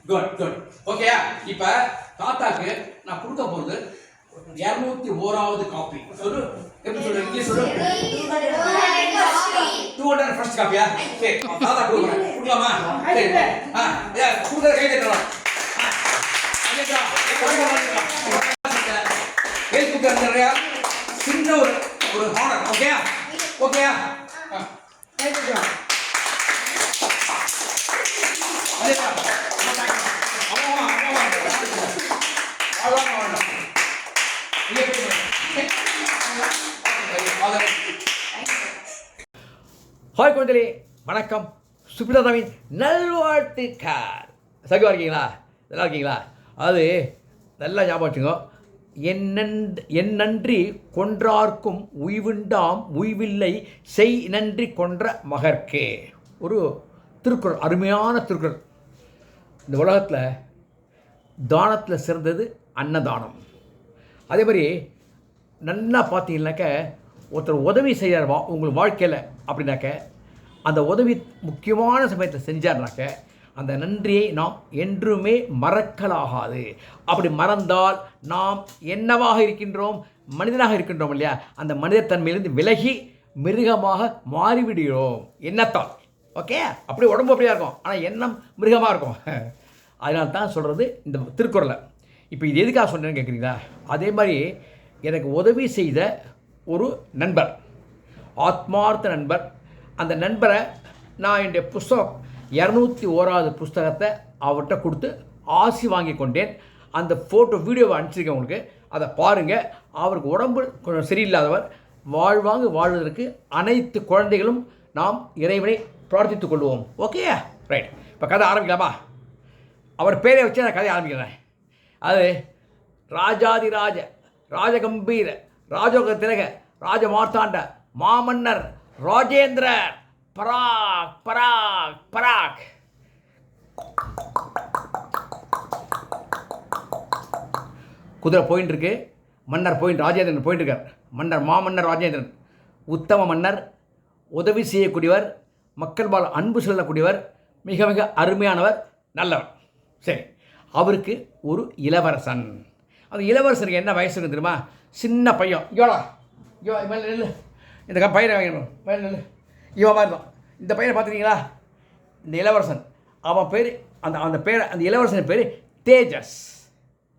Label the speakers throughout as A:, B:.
A: Good good ஓகேயா? இப்போ தாத்தாக்கு நான் கொடுக்க போகிறது 201வது காப்பி. சொல்லு, எப்படி சொல்லு? இங்கிலீஷ் சொல்லு. 201st காப்பியா? சரி, தாத்தா கொடுக்கலாமா? சரி, கொடுக்குற கை தட்டலாம். ஃபேஸ்புக் நிறையா சின்ன ஒரு ஹானர். ஓகேயா? ஓகேயா?
B: ஹாய் குழந்தைகளே, வணக்கம். சுபிதாவின் நல்வாழ்த்துக்கள். சகவா இருக்கீங்களா? நல்லா இருக்கீங்களா? அது நல்லா ஞாபகம் வச்சுங்க. என் நன்றி கொன்றார்க்கும் உய்வுண்டாம் உய்வில்லை செய் நன்றி கொன்ற மகர்க்கே. ஒரு திருக்குறள், அருமையான திருக்குறள். இந்த உலகத்தில் தானத்தில் சிறந்தது அன்னதானம். அதே மாதிரி நல்லா பார்த்தீங்கன்னாக்க, ஒருத்தர் உதவி செய்கிறார் உங்கள் வாழ்க்கையில் அப்படின்னாக்க, அந்த உதவி முக்கியமான சமயத்தில் செஞ்சார்னாக்க அந்த நன்றியை நாம் என்றுமே மறக்கலாகாது. அப்படி மறந்தால் நாம் என்னவாக இருக்கின்றோம்? மனிதனாக இருக்கின்றோம் இல்லையா? அந்த மனிதத்தன்மையிலிருந்து விலகி மிருகமாக மாறிவிடுகிறோம் எண்ணத்தால். ஓகே, அப்படி உடம்பு அப்படியா இருக்கும், ஆனால் எண்ணம் மிருகமாக இருக்கும். அதனால தான் சொல்கிறது இந்த திருக்குறளை. இப்போ இது எதுக்காக சொன்னேன்னு கேட்குறீங்களா? அதே மாதிரி எனக்கு உதவி செய்த ஒரு நண்பர், ஆத்மார்த்த நண்பர். அந்த நண்பரை நான் என்னுடைய புஸ்தகம் 201வது புஸ்தகத்தை அவர்கிட்ட கொடுத்து ஆசி வாங்கி கொண்டேன். அந்த ஃபோட்டோ வீடியோவை அனுப்பிச்சிருக்கேன் உங்களுக்கு, அதை பாருங்கள். அவருக்கு உடம்பு கொஞ்சம் சரியில்லாதவர். வாழ்வதற்கு அனைத்து குழந்தைகளும் நாம் இறைவனை பிரார்த்தித்துக் கொள்வோம். Okay, right. இப்போ கதை ஆரம்பிக்கலாமா? அவர் பேரை வச்சு நான் கதையை ஆரம்பிக்கிறேன். அது ராஜாதிராஜ ராஜகம்பீர ராஜோக திலக ராஜமார்த்தாண்ட மாமன்னர் ராஜேந்திர பராக் பராக் பராக். குதிரை போயின்னு இருக்கு, மன்னர் ராஜேந்திரன் போயிட்டு இருக்கார். மாமன்னர் ராஜேந்திரன் உத்தம மன்னர், உதவி செய்யக்கூடியவர், மக்கள் பால் அன்பு செல்லக்கூடியவர், மிக மிக அருமையானவர், நல்லவர். சரி, அவருக்கு ஒரு இளவரசன். அந்த இளவரசனுக்கு என்ன வயசுன்னு தெரியுமா? சின்ன பையன். மேலே நெல், இந்த பையனை வாங்கணும், மேலே நெல், இவன் மாதிரி தான். இந்த பையனை பார்த்துருக்கீங்களா? இந்த இளவரசன், அவன் பேர் அந்த இளவரசன் பேர் தேஜஸ்.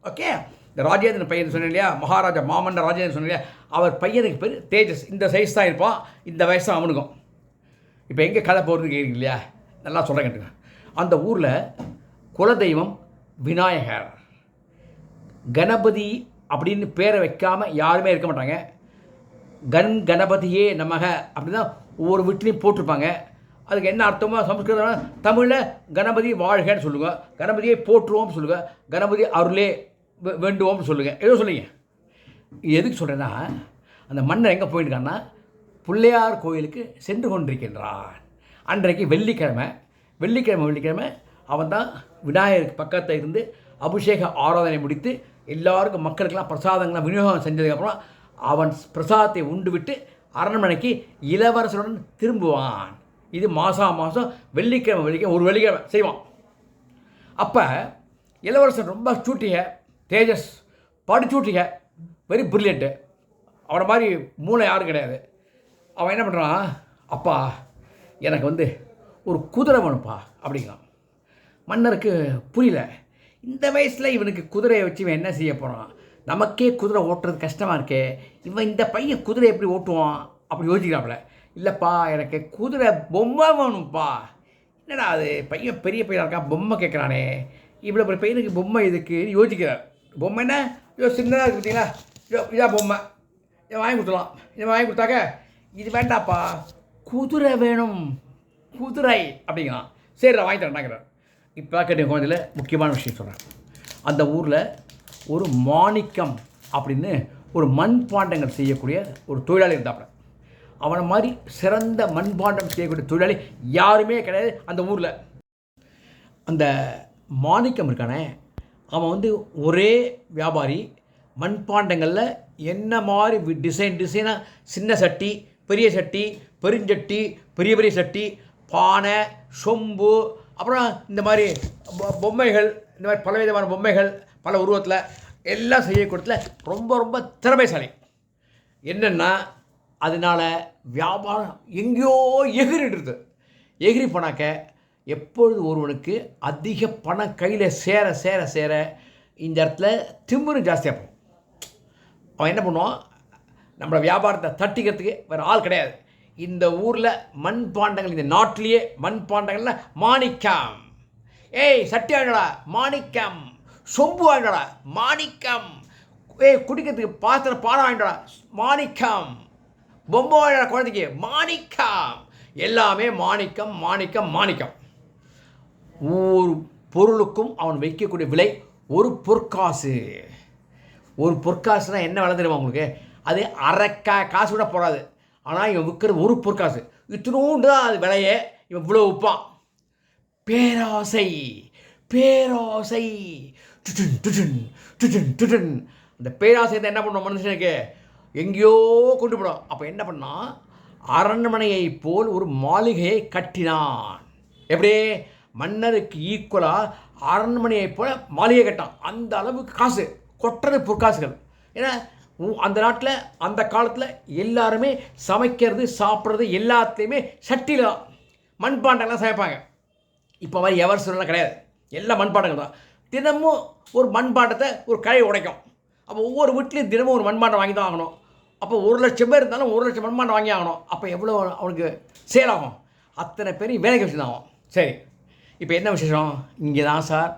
B: ஓகே, இந்த ராஜேந்திரன் பையன் சொன்னேன் இல்லையா, மகாராஜா மாமன்னர் ராஜேந்திரன் சொன்னேன் இல்லையா, அவர் பையனுக்கு பேர் தேஜஸ். இந்த சைஸ் தான் இருப்பான், இந்த வயசு தான் அவனுக்கும். இப்போ எங்கே கதை போகிறதுன்னு கேட்குறீங்க இல்லையா? நல்லா சொல்கிறேன் கேட்டுங்க. அந்த ஊரில் குலதெய்வம் விநாயகர். கணபதி அப்படின்னு பேரை வைக்காமல் யாருமே இருக்க மாட்டாங்க. கணபதியே நமக அப்படின்னு தான் ஒவ்வொரு வீட்லேயும் போட்டிருப்பாங்க. அதுக்கு என்ன அர்த்தமோ சம்ஸ்கிருதம் தமிழில் கணபதி வாழ்கன்னு சொல்லுங்கள், கணபதியை போற்றுவோம்னு சொல்லுங்கள், கணபதி அருளே வேண்டுவோம்னு சொல்லுங்கள், ஏதோ சொல்லுங்க. எதுக்கு சொல்கிறேன்னா, அந்த மன்னர் எங்கே போயிருக்கான்னா பிள்ளையார் கோயிலுக்கு சென்று கொண்டிருக்கின்றான். அன்றைக்கு வெள்ளிக்கிழமை அவன் தான் விநாயகருக்கு பக்கத்தில் இருந்து அபிஷேக ஆராதனை முடித்து எல்லாருக்கும் மக்களுக்கெல்லாம் பிரசாதங்கள்லாம் விநியோகம் செஞ்சதுக்கப்புறம் அவன் பிரசாதத்தை உண்டு விட்டு அரண்மனைக்கு இளவரசருடன் திரும்புவான். இது மாதம் வெள்ளிக்கிழமை ஒரு வெள்ளிக்கிழமை செய்வான். அப்போ இளவரசன் ரொம்ப சூட்டிக, தேஜஸ் படிச்சூட்டிக, வெரி பிரில்லியண்ட்டு. அவனை மாதிரி மூளை யாரும் கிடையாது. அவன் என்ன பண்ணுறான், அப்பா எனக்கு ஒரு குதிரை வேணுப்பா அப்படிங்கிறான். மன்னருக்கு புரியல, இந்த வயசில் இவனுக்கு குதிரையை வச்சு இவன் என்ன செய்ய போகிறான்? நமக்கே குதிரை ஓட்டுறது கஷ்டமாக இருக்கே, இவன் இந்த பையன் குதிரை எப்படி ஓட்டுவான் அப்படி யோசிக்கிறாப்புல. இல்லைப்பா, எனக்கு குதிரை பொம்மை வேணும்ப்பா. என்னடா அது, பையன் பெரிய பையனாக இருக்கான், பொம்மை கேட்குறானே, இவ்வளோ பெரிய பையனுக்கு பொம்மை இதுக்கு யோசிக்கிறார். பொம்மை என்ன சின்னதாக இருக்குது பார்த்தீங்களா, இதான் பொம்மை, இதை வாங்கி கொடுத்துலாம். இதை வாங்கி கொடுத்தாக்க இது வேண்டாப்பா, குதிரை வேணும், குதிரை அப்படிங்கிறான். சரி, நான் வாங்கி தரேன்டாங்கிறார். இப்போ கேட்ட குழந்தையில் முக்கியமான விஷயம் சொல்கிறேன். அந்த ஊரில் ஒரு மாணிக்கம் அப்படின்னு ஒரு மண்பாண்டங்கள் செய்யக்கூடிய ஒரு தொழிலாளி இருந்தாப்புல. அவனை மாதிரி சிறந்த மண்பாண்டம் செய்யக்கூடிய தொழிலாளி யாருமே கிடையாது அந்த ஊரில். அந்த மாணிக்கம் இருக்கானே, அவன் ஒரே வியாபாரி. மண்பாண்டங்களில் என்ன மாதிரி டிசைனாக சின்ன சட்டி, பெரிய சட்டி, பெருஞ்சட்டி, பெரிய பெரிய சட்டி, பானை, சொம்பு, அப்புறம் இந்த மாதிரி பொம்மைகள், இந்த மாதிரி பலவிதமான பொம்மைகள் பல உருவத்தில் எல்லாம் செய்ய கொடுத்துல ரொம்ப ரொம்ப திறமைசாலி. என்னென்னா அதனால் வியாபாரம் எங்கேயோ எகிரிடுது. எகிரி போனாக்க எப்பொழுது ஒருவனுக்கு அதிக பணம் கையில் சேர சேர சேர இந்த இடத்துல திமிரு ஜாஸ்தியாக போகும். அவன் என்ன பண்ணுவான், நம்மளோட வியாபாரத்தை தட்டிக்கிறதுக்கு வேறு ஆள் கிடையாது. இந்த ஊரில் மண்பாண்டங்கள், இந்த நாட்டிலேயே மண்பாண்டங்களில் மாணிக்கம், ஏய் சட்டி வாங்கிடா மாணிக்கம், சொம்பு வாங்கிடா மாணிக்கம், ஏய் குடிக்கிறதுக்கு பாத்திரம் பானை வாங்கிடா மாணிக்கம், பொம்மை வாங்கிடா குழந்தைக்கு மாணிக்கம், எல்லாமே மாணிக்கம் மாணிக்கம் மாணிக்கம். ஒவ்வொரு பொருளுக்கும் அவன் வைக்கக்கூடிய விலை ஒரு பொற்காசு. ஒரு பொற்காசுனா என்ன விலை தெரியுமா உங்களுக்கு? அது காசு கூட போகாது. ஆனால் இவன் விற்கிறது ஒரு பொற்காசு. இத்தினோண்டு தான் அது விலையே, இவன் இவ்வளோ விற்பான். பேராசை பேராசை டுடன் டுடன் டுடன் டுடன். அந்த பேராசை தான் என்ன பண்ணுவோம் மனுஷனுக்கு எங்கேயோ கொண்டு போடும். அப்போ என்ன பண்ணான், அரண்மனையை போல் ஒரு மாளிகையை கட்டினான். எப்படி மன்னருக்கு ஈக்குவலாக அரண்மனையை போல் மாளிகை கட்டான். அந்த அளவுக்கு காசு கொட்டுறது பொற்காசுகள். ஏன்னா அந்த நாட்டில் அந்த காலத்தில் எல்லாருமே சமைக்கிறது சாப்பிட்றது எல்லாத்துலேயுமே சட்டியில் தான் மண்பாண்டங்கள்லாம் சமைப்பாங்க. இப்போ மாதிரி எவர் சொல்லலாம் கிடையாது, எல்லாம் மண்பாண்டங்கள் தான். தினமும் ஒரு மண்பாண்டத்தை ஒரு கழை உடைக்கும். அப்போ ஒவ்வொரு வீட்லேயும் தினமும் ஒரு மண்பாண்டம் வாங்கி தான் ஆகணும். அப்போ 1,00,000 பேர் இருந்தாலும் 1,00,000 மண்பாண்டம் வாங்கி ஆகணும். அப்போ எவ்வளோ அவனுக்கு சேல் ஆகும்? அத்தனை பேரையும் வேலைக்கு வச்சு தான் ஆகும். சரி, இப்போ என்ன விசேஷம்? இங்கே தான் சார்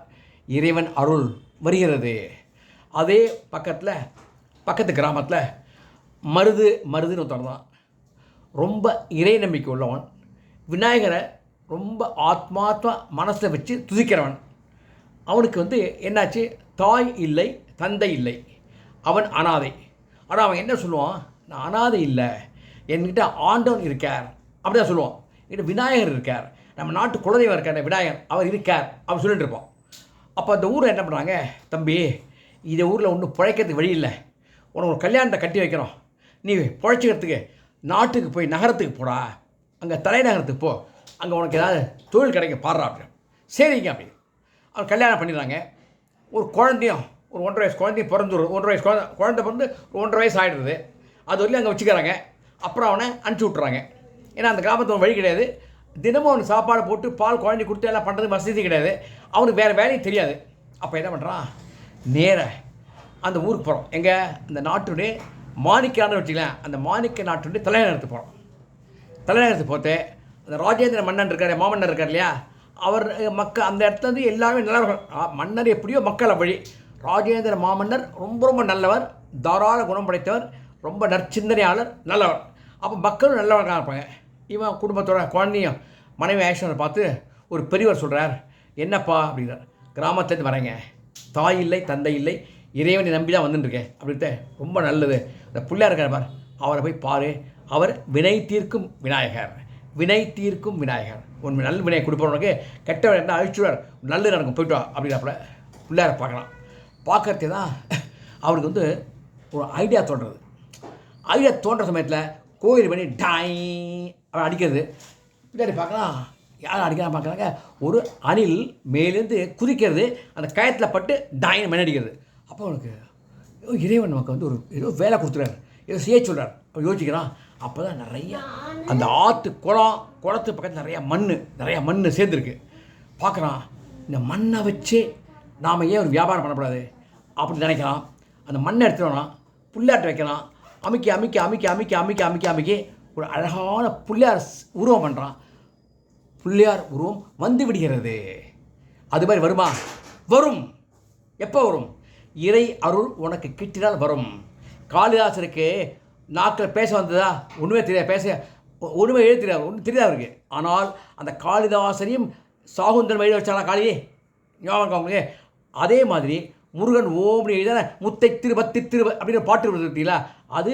B: இறைவன் அருள் வருகிறது. அதே பக்கத்து கிராமத்தில் மருதுன்னு ஒருத்தன் தான், ரொம்ப இறை நம்பிக்கை உள்ளவன். விநாயகரை ரொம்ப ஆத்மாத்மா மனசில் வச்சு துதிக்கிறவன். அவனுக்கு என்னாச்சு, தாய் இல்லை தந்தை இல்லை, அவன் அனாதை. ஆனால் அவன் என்ன சொல்லுவான், நான் அனாதை இல்லை, என்கிட்ட ஆண்டவன் இருக்கார் அப்படி தான் சொல்லுவான். என்கிட்ட விநாயகர் இருக்கார், நம்ம நாட்டு குலதெய்வம் இருக்கார் விநாயகர், அவர் இருக்கார் அவன் சொல்லிட்டு இருப்பான். அப்போ அந்த ஊரில் என்ன பண்ணுறாங்க, தம்பி இந்த ஊரில் ஒன்றும் பிழைக்கிறதுக்கு வழி இல்லை, உனக்கு ஒரு கல்யாணத்தை கட்டி வைக்கிறோம், நீ பிழைச்சிக்கிறதுக்கு நாட்டுக்கு போய் நகரத்துக்கு போடா, அங்கே தலைநகரத்துக்கு போ, அங்கே உனக்கு ஏதாவது தொழில் கிடைக்க பாடுறா அப்படி. சரிங்க அப்படி அவன் கல்யாணம் பண்ணிடுறாங்க. ஒரு குழந்தையும் ஒரு 1.5 வயசு குழந்தையும் பிறந்துடும். 1.5 வயசு குழந்தை பிறந்து 1.5 வயசு ஆகிடுறது. அது வரலையும் அங்கே வச்சுக்கிறாங்க. அப்புறம் அவனை அனுப்பிச்சி விட்றாங்க. ஏன்னா அந்த கிராமத்தில் வழி கிடையாது. தினமும் அவனுக்கு சாப்பாடு போட்டு பால் குழந்தை கொடுத்து எல்லாம் பண்ணுறது வசதி கிடையாது. அவனுக்கு வேறு வேலையும் தெரியாது. அப்போ என்ன பண்ணுறான், நேர அந்த ஊருக்கு போகிறோம். எங்கே, அந்த நாட்டுடைய மாணிக்கான்னு வச்சுக்கலாம், அந்த மாணிக்க நாட்டுடைய தலைநகரத்துக்கு போகிறோம். தலைநகரத்துக்கு போட்டு அந்த ராஜேந்திர மன்னன் இருக்கார், மாமன்னர் இருக்கார் இல்லையா, அவர் மக்கள் அந்த இடத்துல எல்லாருமே நல்லவர்கள். மன்னர் எப்படியோ மக்கள் அப்படி. ராஜேந்திர மாமன்னர் ரொம்ப ரொம்ப நல்லவர், தாராள குணம் படைத்தவர், ரொம்ப நற்சிந்தனையாளர், நல்லவர். அப்போ மக்களும் நல்லவர்களாக இருப்பாங்க. இவன் குடும்பத்தோட குழந்தையும் மனைவி ஆக்ஷனை பார்த்து ஒரு பெரியவர் சொல்கிறார், என்னப்பா அப்படிங்கிறார், கிராமத்துலேருந்து வரேங்க, தாய் இல்லை தந்தை இல்லை, இறைவனை நம்பி தான் வந்துட்டுருக்கேன் அப்படின்ட்டு. ரொம்ப நல்லது, இந்த பிள்ளையார் இருக்கார் பார், அவரை போய் பாரு, அவர் வினை தீர்க்கும் விநாயகர், வினை தீர்க்கும் விநாயகர், உன் நல்ல வினையை கொடுப்பவனுக்கு கெட்டவர் என்ன அழிச்சுடுவார், நல்லது நடக்கும், போய்ட்டு வா அப்படிங்கிறப்பல பிள்ளையாரை பார்க்கலாம். பார்க்கறதே தான் அவருக்கு ஒரு ஐடியா தோன்றுறது. ஐடியா தோன்ற சமயத்தில் கோயில் பண்ணி டாய் அவன் அடிக்கிறது. பின்னாடி பார்க்கலாம், யாரும் அடிக்கலாம் பார்க்குறாங்க, ஒரு அணில் மேலேருந்து குதிக்கிறது, அந்த கயத்தில் பட்டு டாயின்னு மணி அடிக்கிறது. அப்போ அவனுக்கு இறைவன் நமக்கு ஒரு ஏதோ வேலை கொடுத்துறாரு, ஏதோ செய்ய சொல்கிறார். அவன் யோசிக்கிறான். அப்போ தான் நிறைய அந்த ஆற்று குளத்து பக்கத்தில் நிறையா மண் சேர்ந்துருக்கு. பார்க்குறான், இந்த மண்ணை வச்சு நாம் ஏன் ஒரு வியாபாரம் பண்ணக்கூடாது அப்படி நினைக்கிறான். அந்த மண்ணை எடுத்துகிட்டு புள்ளாட்டு வைக்கிறான். அமுக்கி அமுக்கி அமுக்கி அமுக்கி அமுக்கி அமுக்கி அமுக்கி ஒரு அழகான புள்ளியார் உருவம் பண்ணுறான். புள்ளியார் உருவம் வந்து விடுகிறது. அது மாதிரி வருமா? வரும். எப்போ வரும்? இறை அருள் உனக்கு கிட்டினால் வரும். காளிதாசருக்கு நாக்கில் பேச வந்ததா? ஒன்றுமே தெரியாது, ஒன்றுமே எழுத தெரியாது, ஒன்றும் தெரியாது அவருக்கு. ஆனால் அந்த காளிதாசனையும் சாகுந்தரம் எழுத வச்சாலா காளியே, ஞாபகம் அவங்களுக்கு. அதே மாதிரி முருகன் ஓம்னு எழுத முத்தை திருபத்தி அப்படின்னு பாட்டு பார்த்தீங்களா, அது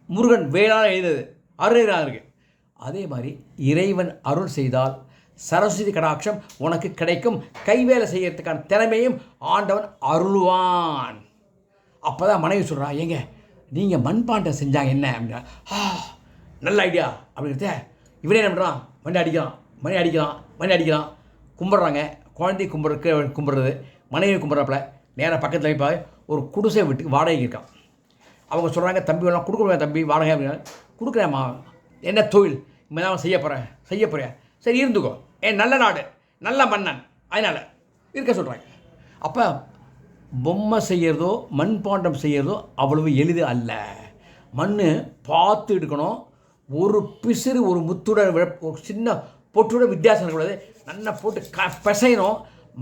B: முருகன் வேளாண் எழுதுது, அருளாக இருக்குது. அதே மாதிரி இறைவன் அருள் செய்தால் சரஸ்வதி கடாட்சம் உனக்கு கிடைக்கும். கைவேலை செய்யறதுக்கான திறமையும் ஆண்டவன் அருள்வான். அப்போ தான் மனைவி சொல்கிறான், ஏங்க நீங்கள் மண்பாண்டம் செஞ்சாங்க என்ன அப்படின்னா, நல்ல ஐடியா அப்படிங்கிறத இவனே என்ன பண்ணுறான், மணி அடிக்கிறான். கும்பிட்றாங்க. குழந்தை கும்பிட்றது, மனைவி கும்பிட்றாப்புல. நேராக பக்கத்தில் இப்போ ஒரு குடிசை வீட்டுக்கு வாடகைக்கு இருக்கான். அவங்க சொல்கிறாங்க, தம்பி வேணாம் கொடுக்க தம்பி வாடகை அப்படின்னா. கொடுக்குறேம்மா, என்ன தொழில் இனிமேல் தான் செய்ய போகிறேன். சரி இருந்துக்கோ, நல்ல நாடு நல்ல மன்னன், அதனால் இருக்க சொல்கிறாங்க. அப்போ பொம்மை செய்கிறதோ மண்பாண்டம் செய்கிறதோ அவ்வளவு எளிது அல்ல. மண் பார்த்து எடுக்கணும். ஒரு பிசிறு ஒரு முத்துட ஒரு சின்ன பொட்டுட வித்தியாசம் இருக்கக்கூடாது. நல்லா போட்டு பிசையணும்,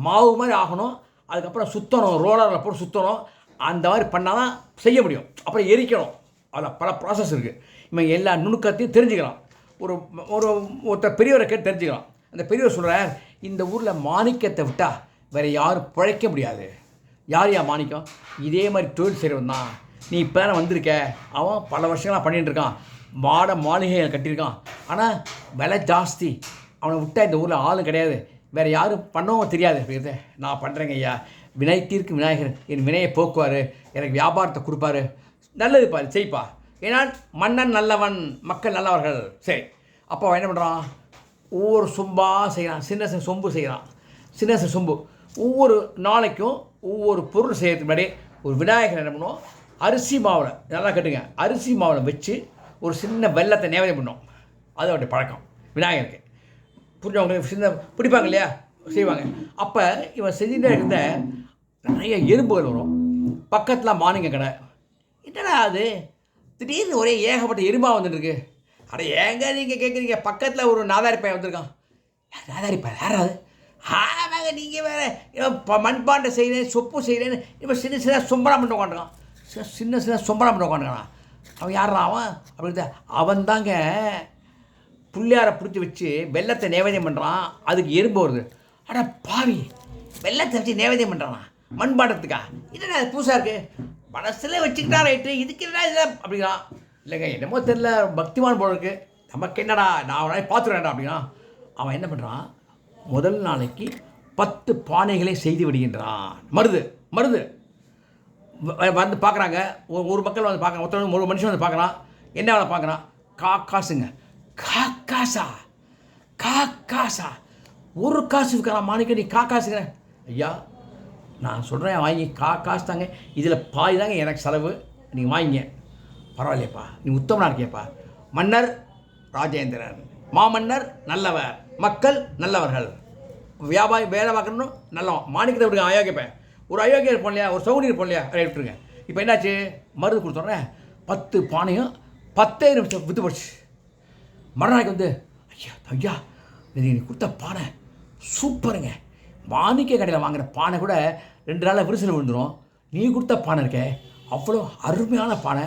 B: மாவு மாதிரி ஆகணும். அதுக்கப்புறம் சுற்றணும், ரோலரில் போட்டு சுற்றணும். அந்த மாதிரி பண்ணால் தான் செய்ய முடியும். அப்புறம் எரிக்கணும். அதில் பல ப்ராசஸ் இருக்குது. இவன் எல்லா நுணுக்கத்தையும் தெரிஞ்சுக்கலாம். ஒருத்தர் பெரியவரை கேட்டு தெரிஞ்சுக்கலாம். அந்த பெரியவர் சொல்கிறார், இந்த ஊரில் மாணிக்கத்தை விட்டால் வேறு யாரும் பிழைக்க முடியாது. யார் மாணிக்கம்? இதே மாதிரி தொழில் செய்கிறவன் தான். நீ இப்போ தானே வந்திருக்க. அவன் பல வருஷங்களாக பண்ணிகிட்டு இருக்கான். மாளிகையை கட்டியிருக்கான். ஆனால் விலை ஜாஸ்தி. அவனை விட்டால் இந்த ஊரில் ஆளும் கிடையாது. வேறு யாரும் பண்ணவும் தெரியாது. அப்படிங்கிறத நான் பண்ணுறேங்க ஐயா. வினை தீர்க்கும் விநாயகர் என் வினையை போக்குவார், எனக்கு வியாபாரத்தை கொடுப்பாரு. நல்லதுப்பா, செய்ப்பா. ஏன்னா மன்னன் நல்லவன், மக்கள் நல்லவர்கள். சரி, அப்போ அவன் என்ன பண்ணுறான்? ஒவ்வொரு சொம்பாக செய்கிறான். சின்ன சொம்பு செய்கிறான். சின்ன சொம்பு. ஒவ்வொரு நாளைக்கும் ஒவ்வொரு பொருள் செய்கிறதுக்கு முன்னாடி ஒரு விநாயகர் என்ன பண்ணுவோம்? அரிசி மாவில், நல்லா கேட்டுங்க, அரிசி மாவில் வச்சு ஒரு சின்ன வெல்லத்தை நேவேதியம் பண்ணோம். அது அவருடைய பழக்கம் விநாயகருக்கு. புரிஞ்சவங்களுக்கு சின்ன பிடிப்பாங்க இல்லையா, செய்வாங்க. அப்போ இவன் செஞ்சுட்டே இருந்த நிறைய எறும்புகள் வரும். பக்கத்தில் மானிங்க கடை. என்னடா அது திடீர்னு ஒரே ஏகப்பட்ட எறும்பாக வந்துட்டுருக்கு. அட ஏங்க நீங்கள் கேட்குறீங்க? பக்கத்தில் ஒரு நாதாரி பையன் வந்திருக்கான். நாதாரி பையன் யாராவது? ஆமாங்க, நீங்கள் வேறு மண்பாண்டை செய்கிறேன், சொப்பு செய்கிறேன்னு இப்போ சின்ன சொம்பரம் பண்ண உட்காந்துருக்கான். சின்ன சொம்பரம் பண்ண உட்காந்துருக்கான். அவன் யாரா அவன் அப்படின்ட்டு? அவன் தாங்க புள்ளியாரை பிடிச்சி வச்சு வெள்ளத்தை நேவேதியம் பண்ணுறான். அதுக்கு எறும்பு வருது. அட பாவி, வெள்ளத்தை வச்சு நேவேதியம் பண்ணுறான் மண்பாண்டத்துக்கா? என்னடா அது புதுசாக இருக்குது, மனசில் வச்சுக்கிட்டா ரைட்டு, இதுக்கு என்ன இல்லை அப்படிங்கிறான். இல்லைங்க என்னமோ தெரியல, பக்திமான் போல இருக்குது, நமக்கு என்னடா, நான் ஒரு நாளைக்கு பார்த்துக்கிறேன்டா அப்படின்னா. அவன் என்ன பண்ணுறான்? முதல் நாளைக்கு 10 பானைகளை செய்து விடுகின்றான். மருது வந்து பார்க்குறாங்க. ஒரு மக்கள் வந்து பார்க்குறாங்க. ஒருத்தர் ஒரு மனுஷன் வந்து பார்க்குறான். என்ன வேலை பார்க்குறான்? காசுங்க. காசா ஒரு காசு விற்கிறான் மாணிக்க. நீ காசுங்கிற? ஐயா நான் சொல்கிறேன், வாங்கி காசு தாங்க, இதில் பாதி தாங்க எனக்கு செலவு, நீங்கள் வாங்கிங்க. பரவாயில்லையப்பா, நீ உத்தமனாக இருக்கியப்பா. மன்னர் ராஜேந்திரன், மாமன்னர் நல்லவர், மக்கள் நல்லவர்கள், வியாபாரி வேலை பார்க்கணும் நல்லவன். மாணிக்கத்தை விடுங்க, அயோக்கியப்பேன். ஒரு அயோக்கியம் இருப்போம் இல்லையா, ஒரு சௌகரியம் இருப்போம் இல்லையா, அதை விட்டுருங்க. இப்போ என்னாச்சு? மருந்து கொடுத்தோன்னே 10 பானையும் 10 நிமிஷம் விற்று போச்சு. மறுநாளைக்கு வந்து, ஐயா நீ கொடுத்த பானை சூப்பருங்க, மாணிக்க கடையில் வாங்கின பானை கூட 2 நாளில் விரிசல் விழுந்துடும். நீ கொடுத்த பானை இருக்க அவ்வளோ அருமையான பானை,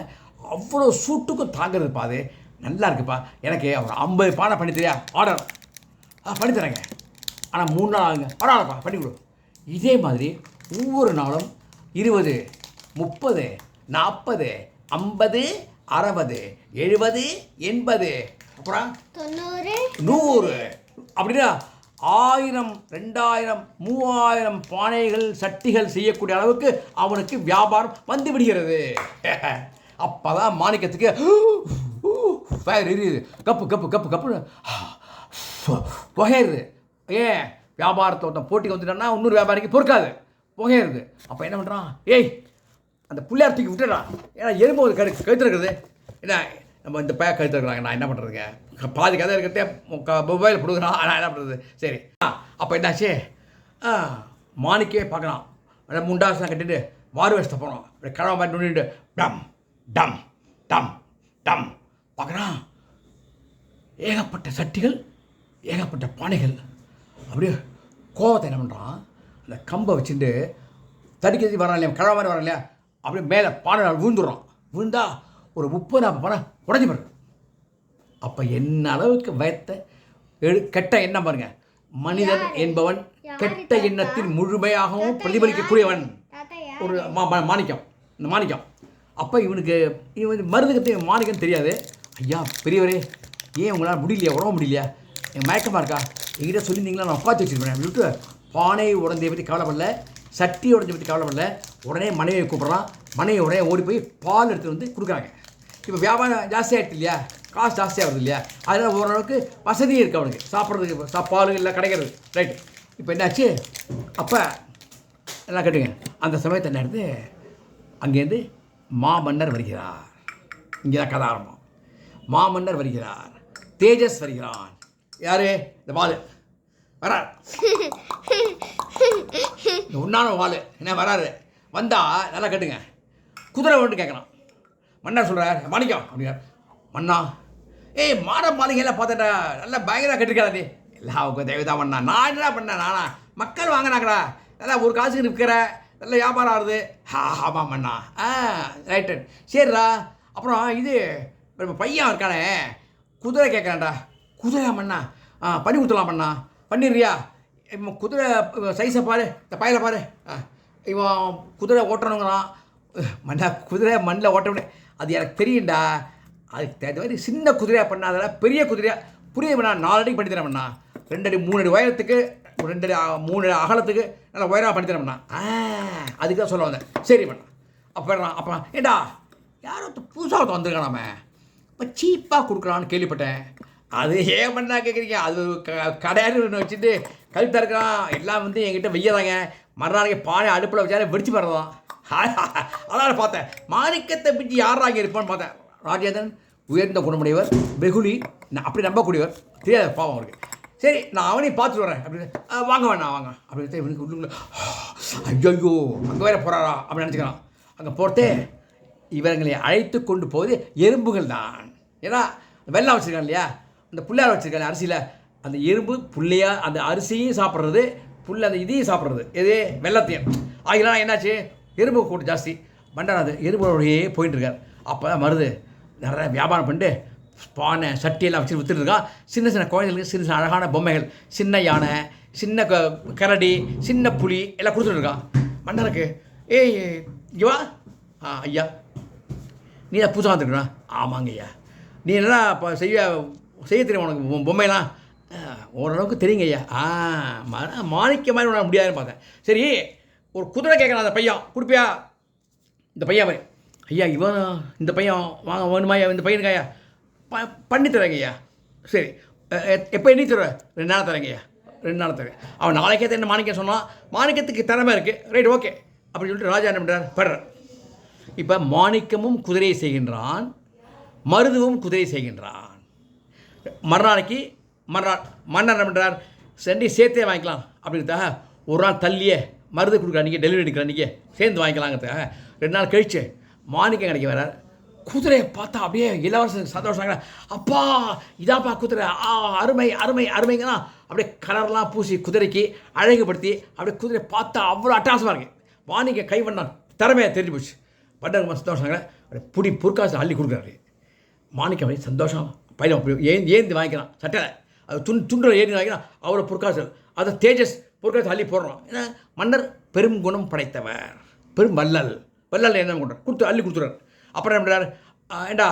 B: அவ்வளோ சூட்டுக்கும் தாங்கிறது பாது, நல்லா இருக்குப்பா. எனக்கு ஒரு 50 பானை பண்ணி தெரியா? ஆர்டர் பண்ணித்தரேங்க. ஆனால் 3 நாள் ஆகுங்க. பரவாயில்லப்பா, பண்ணி கொடு. இதே மாதிரி ஒவ்வொரு நாளும் 20, 30, 40, 50, 60, 70, 80, அப்புறம்
C: 90,
B: 100 அப்படின்னா 1000, 2000, 3000 பானைகள் சட்டிகள் செய்யக்கூடிய அளவுக்கு அவனுக்கு வியாபாரம் வந்து விடுகிறது. அப்போ தான் மாணிக்கத்துக்கு ஃபயர் எரியுது. கப்பு புகையிறது. ஏன்? வியாபாரத்தை ஒருத்தன் போட்டிக்கு வந்துட்டான்னா இன்னொரு வியாபாரிக்கு பொறுக்காது, புகையிறது. அப்போ என்ன பண்ணுறான்? அந்த பிள்ளையார் தூக்கி விட்டுறான். ஏன்னா எறும்பு ஒரு கழுத்து இருக்கிறது. என்ன நம்ம இந்த பையன் கழுத்து இருக்கிறாங்க, நான் என்ன பண்ணுறதுங்க? பாதி கதை இருக்கிறதே மொபைல் கொடுக்குறான், நான் என்ன பண்ணுறது? சரி, அப்போ என்னாச்சு? மாணிக்கே பார்க்கலாம். முண்டாசெலாம் கட்டிட்டு மாறு வேஷத்தை போகிறோம். அப்படி கடவை மாதிரி நுண்ணிட்டு டம் டம் டம் டம் பார்க்குறான். ஏகப்பட்ட சட்டிகள், ஏகப்பட்ட பானைகள். அப்படியே கோவத்தை என்ன பண்ணுறான்? அந்த கம்பை வச்சுட்டு தடிக்கிறது வரான் இல்லையா, கடவை மாதிரி வரான் இல்லையா, அப்படியே மேலே பானை விழுந்துடுறான். விழுந்தா ஒரு 30-40 பானை உடஞ்சி பாரு. அப்போ என்ன அளவுக்கு வயத்தை கெட்ட எண்ணம் பாருங்க. மனிதன் என்பவன் கெட்ட எண்ணத்தின் முழுமையாகவும் பிரதிபலிக்கக்கூடியவன். ஒரு மாணிக்கம், இந்த மாணிக்கம். அப்போ இவனுக்கு மருந்து கற்று மாணிக்கம் தெரியாது. ஐயா பெரியவரே, ஏன் உங்களால் முடியலையா, உடம்பு முடியலையா, என் மயக்கமாக இருக்கா, எங்கிட்ட சொல்லியிருந்தீங்களா, நான் பார்த்து வச்சுருப்பேன் அப்படின்ட்டு பானை உடஞ்சதை பற்றி கவலைப்படல, சட்டி உடஞ்சை பற்றி கவலைப்படல. உடனே மனைவியை கூப்பிட்றான். மனைவி உடனே ஓடி போய் பால் எடுத்துகிட்டு வந்து கொடுக்குறாங்க. இப்போ வியாபாரம் ஜாஸ்தியாகிடுது இல்லையா, காசு ஜாஸ்தியாக வருது இல்லையா, அதனால் ஓரளவுக்கு வசதியும் இருக்குது அவனுக்கு. சாப்பிட்றதுக்கு பால் இல்லை கிடைக்கிறது ரைட்டு. இப்போ என்னாச்சு, அப்போ எல்லாம் கேட்டுங்க, அந்த சமயத்தை நேரத்து அங்கேருந்து மாமன்னர் வருகிறார். இங்கே தான் கதை ஆரம்பம். மாமன்னர் வருகிறார், தேஜஸ் வருகிறான். யாரு? இந்த வாலு வரார், இந்த உண்ணான வாலு என்ன வராரு. வந்தா நல்லா கேட்டுங்க, குதிரை ஒன்று கேட்குறான். மன்னர் சொல்கிறார், மாணிக்கம் அப்படிங்கிறார். மன்னா, ஏய் மாளிகையெல்லாம் பார்த்தா நல்லா பயங்கரமாக கட்டிருக்காடா நீ. எல்லாம் அவங்க தேவைதான் மன்னா. நான் என்னடா பண்ணேன்? நானா மக்கள் வாங்கினாங்கடா, நல்லா ஒரு காசுக்கு நிற்கிற, நல்ல வியாபாரம் ஆகுது. ஆமாம் மண்ணா. ரைட்டு, சரிடா. அப்புறம் இது இப்போ பையன் இருக்கானே, குதிரை கேட்குறான்டா. குதிரையா மண்ணா? பண்ணி கொடுத்துலாம் மண்ணா. பண்ணிடுறியா? இப்போ குதிரை சைஸை பாரு, இந்த பையனை பாரு. இவன் குதிரை ஓட்டணுங்கிறான். மண்ணா, குதிரை மண்ணில் ஓட்ட முடியாது, அது எனக்கு தெரியும்டா. அதுக்கு தகுந்த மாதிரி சின்ன குதிரையாக பண்ணாத, பெரிய குதிரையாக புரிய வேணா. 4 அடிக்கு பண்ணி தரேன் மண்ணா. 2 அடி 3 அடி உயரத்துக்கு, 2 அடி 3 அடி அகலத்துக்கு நல்லா உயரமாக பண்ணி தரேன் மண்ணா. அதுக்கு தான் சொல்ல வந்தேன். சரி பண்ணா. அப்போ ஏண்டா யாரோ புதுசாக வந்திருக்கானாமே, இப்போ சீப்பாக கொடுக்குறான்னு கேள்விப்பட்டேன். அது ஏன் பண்ணா கேட்குறீங்க? அது கடையாரு வச்சுட்டு கழுத்தாக இருக்கிறான். எல்லாம் வந்து என்கிட்ட வெய்யதாங்க. மறுநாளைக்கு பானை அடுப்பில் வச்சாலே வெடிச்சு போடுறதான். அதனால் பார்த்தேன், மாணிக்கத்தை பிடிச்சி யாராக இருப்பான்னு பார்த்தேன். ராஜேந்திரன் உயர்ந்த குணமுடையவர், வெகுளி, அப்படி நம்பக்கூடியவர். தெரியாது பாவம் அவருக்கு. சரி, நான் அவனையும் பார்த்துட்டு வரேன் அப்படின்னு. வாங்க வேணாம் வாங்க அப்படின்னு இவனுக்கு உள்ளுக்குள்ள ஐயோ அங்கே வேற போகிறாரா அப்படின்னு நினச்சிக்கிறான். அங்கே போகிறதே இவங்களை அழைத்து கொண்டு போவது எறும்புகள் தான். ஏன்னா வெள்ளம் வச்சுருக்காங்க இல்லையா, அந்த புள்ளையார் வச்சுருக்காங்க அரிசியில். அந்த எறும்பு புள்ளையா அந்த அரிசியும் சாப்பிட்றது, புல் அந்த இதையும் சாப்பிட்றது, எது வெள்ளத்தையும். ஆகிலாம் என்னாச்சு, எறும்பு கூட்டம் ஜாஸ்தி. பண்டாராது எறும்போடையே போயிட்டுருக்கார். அப்போ தான் மருது நிறைய வியாபாரம் பண்ணிட்டு பானை சட்டியெல்லாம் வச்சு விற்றுட்டு இருக்கான். சின்ன சின்ன குழந்தைகளுக்கு சின்ன சின்ன அழகான பொம்மைகள், சின்ன யானை, சின்ன கரடி, சின்ன புலி எல்லாம் கொடுத்துட்டு இருக்கான். மன்னருக்கு, ஏய் இவா ஐயா நீ தான் புதுசாக வந்துருக்கா? ஆமாங்க ஐயா. நீ என்னடா இப்போ செய்ய தெரியும் உனக்கு பொம்மைலாம்? ஓரளவுக்கு தெரியுங்க ஐயா. மாணிக்க மாதிரி உனக்கு முடியாதுன்னு பார்த்தேன். சரி, ஒரு குதிரை கேட்குறான் அந்த பையன், கொடுப்பியா? இந்த பையன் மாதிரி, ஐயா இவன் இந்த பையன் வாங்க வேணுமா ஐயா? இந்த பையனுக்கு ஐயா பண்ணி தரேங்க ஐயா. சரி, எப்போ எண்ணி தருவேன்? 2 நாள் தரேங்க ஐயா. 2 நாள் தரேன். அவன் நாளைக்கே என்ன மாணிக்கம் சொன்னான். மாணிக்கத்துக்கு திறமை இருக்குது, ரைட் ஓகே அப்படின்னு சொல்லிட்டு ராஜா என்ன பண்ணுறார், படுறார். இப்போ மாணிக்கமும் குதிரையை செய்கின்றான், மருதுவும் குதிரை செய்கின்றான். மறுநாளைக்கு மன்னர் என்ன பண்ணுறார், சென்று சேர்த்தே வாங்கிக்கலாம் அப்படின்றதாக ஒரு நாள் தள்ளியே மருது கொடுக்குற அன்றைக்கி, டெலிவரி எடுக்கிற அன்றைக்கி சேர்ந்து வாங்கிக்கலாங்கிறதுக்காக 2 நாள் கழிச்சு மாணிக்கம் கிடைக்க வரார். குதிரையை பார்த்தா அப்படியே இளவரசன் சந்தோஷம். அப்பா இதாப்பா குதிரை, அருமை அருமை அருமைங்கன்னா அப்படியே கலர்லாம் பூசி குதிரைக்கு அழகுபடுத்தி அப்படியே குதிரையை பார்த்தா அவ்வளோ அட்டகாசமாக இருக்குது. மாணிக்க கை பண்ணான், திறமையை தெரிஞ்சு போச்சு. பண்டர் சந்தோஷங்க அப்படியே பொற்காசு அள்ளி கொடுக்குறாரு. மாணிக்கம் அப்படியே சந்தோஷம் பையன் ஏந்தி வாங்கிக்கிறான். சட்டையில் அது துண்டில் ஏந்தி வாங்கிக்கிறான். அவ்வளோ பொற்காசு, அதை தேஜஸ் பொற்காசு அள்ளி போடுறான். ஏன்னா மன்னர் பெரும் குணம் படைத்தவர், பெரும் வள்ளல் என்ன கொடுத்து அள்ளி கொடுத்துறாரு. அப்புறம் என்ன பண்ணுறாரு, ஏண்டா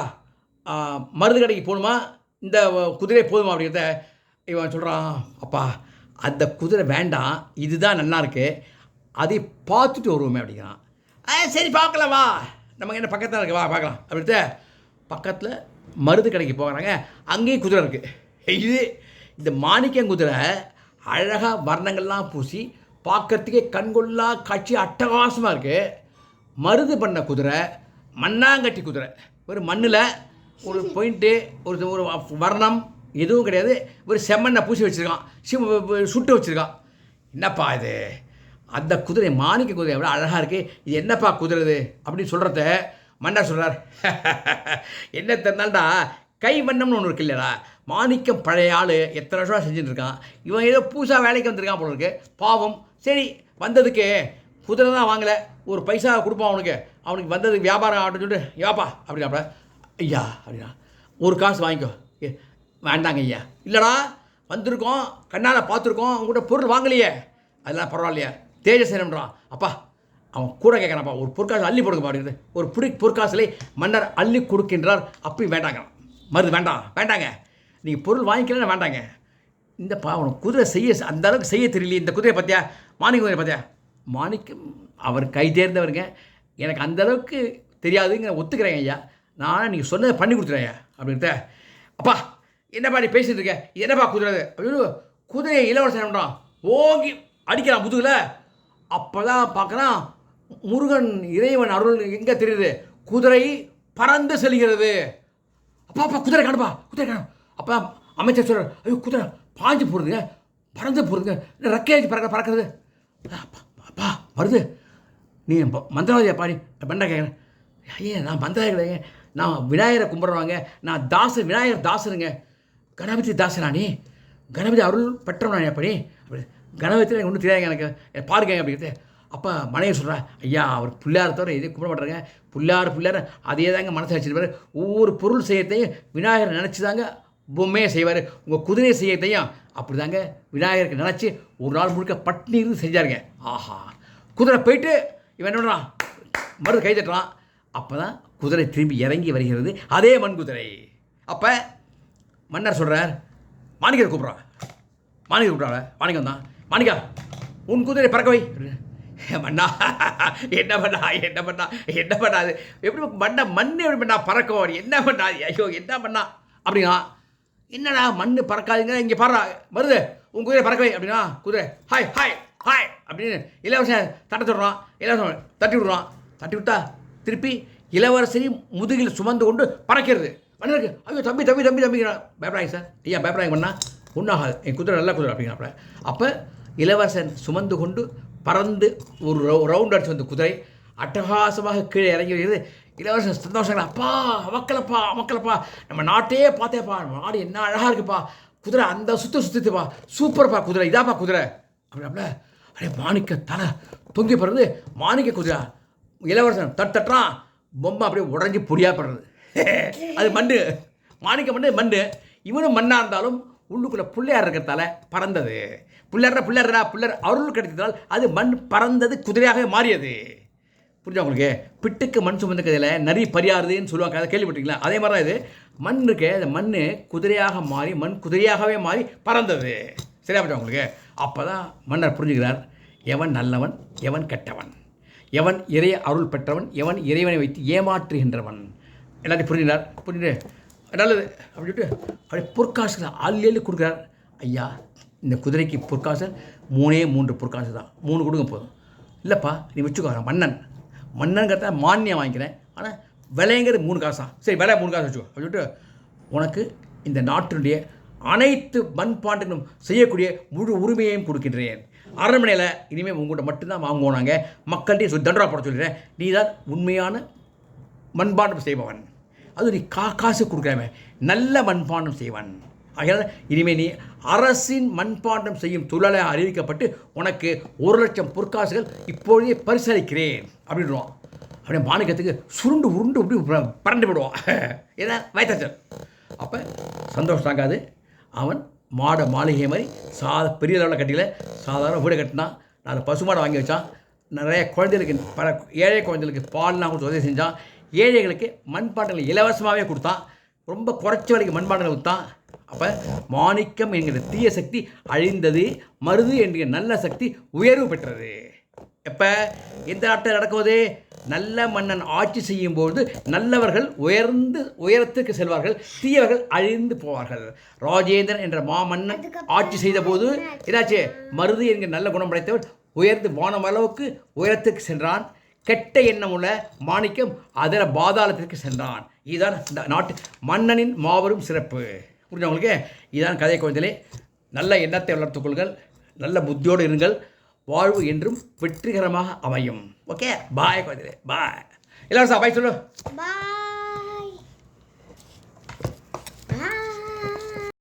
B: மருந்து கடைக்கு போகணுமா, இந்த குதிரை போதுமா அப்படிங்கிறத இவன் சொல்கிறான். அப்பா அந்த குதிரை வேண்டாம், இதுதான் நல்லா இருக்குது, அதை பார்த்துட்டு வருவோமே அப்படிங்கிறான். சரி பார்க்கலாம் வா, நமக்கு என்ன பக்கத்தில் இருக்குது, வா பார்க்கலாம் அப்படின்ட்டு பக்கத்தில் மருந்து கடைக்கு போகிறாங்க. அங்கேயும் குதிரை இருக்குது. இந்த மாணிக்கம் குதிரை அழகாக வர்ணங்கள்லாம் பூசி பார்க்கறதுக்கே கண்கொள்ளா காட்சி அட்டகாசமாக இருக்குது. மருது பண்ண குதிரை மண்ணாங்கட்டி குதிரை, ஒரு மண்ணில் ஒரு பாயிண்ட்டு ஒரு வர்ணம் எதுவும் கிடையாது, ஒரு செம்மண்ணை பூசி வச்சுருக்கான், சுட்டு வச்சுருக்கான். என்னப்பா இது, அந்த குதிரை மாணிக்க குதிரை எவ்வளோ அழகாக இருக்குது, இது என்னப்பா குதிரை அப்படின்னு சொல்கிறத மன்னர் சொல்கிறார். என்ன தெரிந்தால்டா கை வண்ணம்னு ஒன்று இருக்கு இல்லைடா, மாணிக்கம் பழைய ஆள் எத்தனை வருஷமாக செஞ்சுட்டு இருக்கான், இவன் ஏதோ புதுசாக வேலைக்கு வந்திருக்கான் போல இருக்கு பாவம். சரி வந்ததுக்கு குதிரை தான் வாங்கலை, ஒரு பைசா கொடுப்பான் அவனுக்கு வந்ததுக்கு வியாபாரம் ஆகட்டும் சொல்லிட்டு ஏப்பா அப்படின்னாப்ப, ஐயா அப்படின்னா ஒரு காசு வாங்கிக்கோ. வேண்டாங்க ஐயா. இல்லைடா வந்திருக்கோம், கண்ணால் பார்த்துருக்கோம், உங்கள்கிட்ட பொருள் வாங்கலையே, அதெல்லாம் பரவாயில்லையா. தேஜஸ் என்னன்றான், அப்பா அவன் கூட கேட்குறான்ப்பா, ஒரு பொற்காசு அள்ளி போடுங்கப்பா அப்படிங்கிறது. ஒரு பொற்காசிலை மன்னர் அள்ளி கொடுக்கின்றார். அப்பயும் வேண்டாங்க, மருந்து வேண்டாங்க, நீங்கள் பொருள் வாங்கிக்கலன்னு வேண்டாங்க. இந்த பாவம் குதிரை அந்த அளவுக்கு செய்ய தெரியலையே, இந்த குதிரையை பார்த்தியா, மாணிக்க குதிரை பார்த்தியா. மாணிக்கம் அவர் கை தேர்ந்தவருங்க, எனக்கு அந்தளவுக்கு தெரியாதுங்க, ஒத்துக்கிறேங்க ஐயா, நான் நீங்கள் சொன்னதை பண்ணி கொடுத்துறேன் அப்படின்ட்டு. அப்பா என்னப்பா நீ பேசிகிட்டு இருக்க, என்னப்பா குதிரை அப்படின்னு குதிரையை இளவரசன் பண்ணுறான், ஓங்கி அடிக்கிறான் முதுகில். அப்போ தான் பார்க்குறான் முருகன் இறைவன் அருள் எங்கே தெரியுது, குதிரை பறந்து செல்கிறது. அப்பா அப்பா குதிரை காணுப்பா, குதிரை காணும். அப்போ அமைச்சர் சொல்கிறார், ஐயோ குதிரை பாஞ்சு போடுதுங்க, பறந்து போடுதுங்க, ரெக்கையாச்சு பறக்கிறது. அப்பா அப்பா வருது, நீ மந்திரவாதியா பாடி பெண்டா கேட்குறேன். ஐயா நான் மந்திரவாதி கிடையாது, நான் விநாயகரை கும்பிட்றவாங்க, நான் தாசன், விநாயகர் தாசனுங்க. கணபதி தாசனா நீ, கணபதி அருள் பெற்றவனா அப்படி அப்படி கணபதியில் ஒன்றும் தெரியாதுங்க எனக்கு பாருங்க அப்படிங்கிறது. அப்போ மனைவி சொல்கிறா, ஐயா அவர் பிள்ளையார் தவிர இதே கும்பிட மாட்டாங்க, பிள்ளையார் அதே தாங்க மனசை வச்சுருப்பார். ஒவ்வொரு பொருள் செய்யறதையும் விநாயகர் நினச்சி தாங்க பொம்மையை செய்வார். உங்கள் குதிரையை செய்யறதையும் அப்படி தாங்க விநாயகருக்கு நினச்சி ஒரு நாள் முழுக்க பட்னி இருந்து செஞ்சாருங்க. ஆஹா, குதிரை போயிட்டு இவன் என்ன பண்ணுறான், மருந்து கை தட்டுறான். அப்போ தான் குதிரை திரும்பி இறங்கி வருகிறது, அதே மண் குதிரை. அப்போ மன்னர் சொல்கிறார், மாணிக்கரை கூப்பிட்றான். மாணிக்கர் கூப்பிட்றாங்க, மாணிக்கம் தான். மாணிக்கா உன் குதிரை பறக்க வை. மண்ணா என்ன பண்ணாது எப்படி மண்ணை எப்படி பண்ணா பறக்கும், என்ன பண்ணாது, ஐயோ என்ன பண்ணா அப்படின்னா, என்னடா மண் பறக்காதுங்க, இங்கே பாடுறா வருது உன் குதிரை பறக்க வை அப்படின்னா, குதிரை ஹாய் ஹாய் ஹாய் அப்படின்னு இளவரசன் தட்ட சொல்கிறான். இளவரசன் தட்டி விடுறான். தட்டி விட்டா திருப்பி இளவரசரையும் முதுகில் சுமந்து கொண்டு பறக்கிறது. மன்னருக்கு ஐயோ தம்பி பயப்படாங்க சார், ஐயா பயப்படாங்க பண்ணா ஒன்றாகாது, என் குதிரை நல்ல குதிரை அப்படிங்கிறாப்புல. அப்போ இளவரசன் சுமந்து கொண்டு பறந்து ஒரு ரவுண்ட் அடிச்சு வந்த குதிரை அட்டகாசமாக கீழே இறங்கி வருகிறது. இளவரசன் சந்தோஷங்களா, அப்பா மக்களப்பா நம்ம நாட்டையே பார்த்தேப்பா, நாடு என்ன அழகாக இருக்குப்பா, குதிரை அந்த சுற்றுப்பா, சூப்பர்ப்பா குதிரை, இதாப்பா குதிரை அப்படின்னாப்புல. அப்படியே மாணிக்க தலை தொங்கி போடுறது, மாணிக்க குதிரை. இளவரசன் தட்டுறான், பொம்மை அப்படியே உடஞ்சி பொடியாப்படுறது. அது மண்ணு, மாணிக்க மண்ணு. இவனும் மண்ணாக இருந்தாலும் உள்ளுக்குள்ளே பிள்ளையார் இருக்கிறதால பறந்தது. பிள்ளையார் அருள் கிடைத்ததால் அது மண் பறந்தது, குதிரையாகவே மாறியது. புரிஞ்சா உங்களுக்கு? பிட்டுக்கு மண் சுமந்த கதையில் நரி பரியாறுதுன்னு சொல்லுவாங்க, அதை கேள்விப்பட்டீங்களா? அதே மாதிரி தான் இது மண் இருக்கு, அந்த மண் குதிரையாக மாறி மண் குதிரையாகவே மாறி பறந்தது. சரியா போச்சா உங்களுக்கு? அப்போ தான் மன்னர் புரிஞ்சுக்கிறார், எவன் நல்லவன் எவன் கெட்டவன், எவன் இறை அருள் பெற்றவன் எவன் இறைவனை வைத்து ஏமாற்றுகின்றவன், எல்லாத்தையும் புரிஞ்சுட்டு நல்லது அப்படின்ட்டு அப்படியே பொற்காசுகள் ஆள் கொடுக்குறார். ஐயா இந்த குதிரைக்கு பொற்காசு 3 பொற்காசு தான், 3 கொடுங்க போதும். இல்லைப்பா நீ வச்சுக்கோ, மன்னங்கிறத மானியம் வாங்கிக்கிறேன், ஆனால் விலைங்கிறது 3 காசு தான். சரி விலை 3 காசு வச்சுக்கோ அப்படின்ட்டு உனக்கு இந்த நாட்டினுடைய அனைத்து மண்பாண்டங்களும் செய்யக்கூடிய முழு உரிமையையும் கொடுக்கின்றேன். அரண்மனையில் இனிமேல் உங்கள்கிட்ட மட்டும்தான் வாங்குவோம், நாங்கள் மக்கள்கிட்டையும் தண்டரா போட சொல்லிடுறேன், நீ தான் உண்மையான மண்பாண்டம் செய்பவன், அது நீ காசு கொடுக்குறாம நல்ல மண்பாண்டம் செய்வான். ஆகையால் இனிமேல் நீ அரசின் மண்பாண்டம் செய்யும் தொழிலாளி அறிவிக்கப்பட்டு உனக்கு 1,00,000 பொற்காசுகள் இப்பொழுதே பரிசளிக்கிறேன் அப்படின்றான். அப்படியே மாணிக்கத்துக்கு சுருண்டு அப்படி பறந்து விடுவான். ஏன்னா வயத்தாச்சல். அப்போ சந்தோஷம் தாங்காது. அவன் மாளிகை மாதிரி பெரிய அளவில் கட்டிக்கல, சாதாரண வீடு கட்டினான். 4 பசுமாடை வாங்கி வச்சான். நிறைய குழந்தைகளுக்கு பல ஏழை குழந்தைகளுக்கு பால்லாம் கொடுத்து உதவி செஞ்சான். ஏழைகளுக்கு மண்பாண்டங்களை இலவசமாகவே கொடுத்தான். ரொம்ப குறைச்ச விலைக்கு மண்பாண்டங்களை கொடுத்தான். அப்போ மாணிக்கம் என்கிற தீய சக்தி அழிந்தது, மருது என்கிற நல்ல சக்தி உயர்வு பெற்றது. எப்போ எந்த நாட்டில் நடக்குவது? நல்ல மன்னன் ஆட்சி செய்யும்போது நல்லவர்கள் உயரத்துக்கு செல்வார்கள், தீயவர்கள் அழிந்து போவார்கள். ராஜேந்திரன் என்ற மாமன்னன் ஆட்சி செய்த போது என்னாச்சு? மருது என்கிற நல்ல குணம் படைத்தவர் உயர்ந்து வானம் அளவுக்கு உயரத்துக்கு சென்றான். கெட்ட எண்ணமுள்ள மாணிக்கம் அதில் பாதாளத்திற்கு சென்றான். இதுதான் இந்த நாட்டு மன்னனின் மாபெரும் சிறப்பு. புரிஞ்சவங்களுக்கு? இதுதான் கதை. குழந்தைகளே, நல்ல எண்ணத்தை வளர்த்துக் கொள்ளுங்கள், நல்ல புத்தியோடு இருங்கள், வாழ்வு என்றும் வெற்றிகரமாக அமையும். ஓகே, பாய் குழந்தைகளே, பாய். எல்லாரும் பாய் சொல்லு.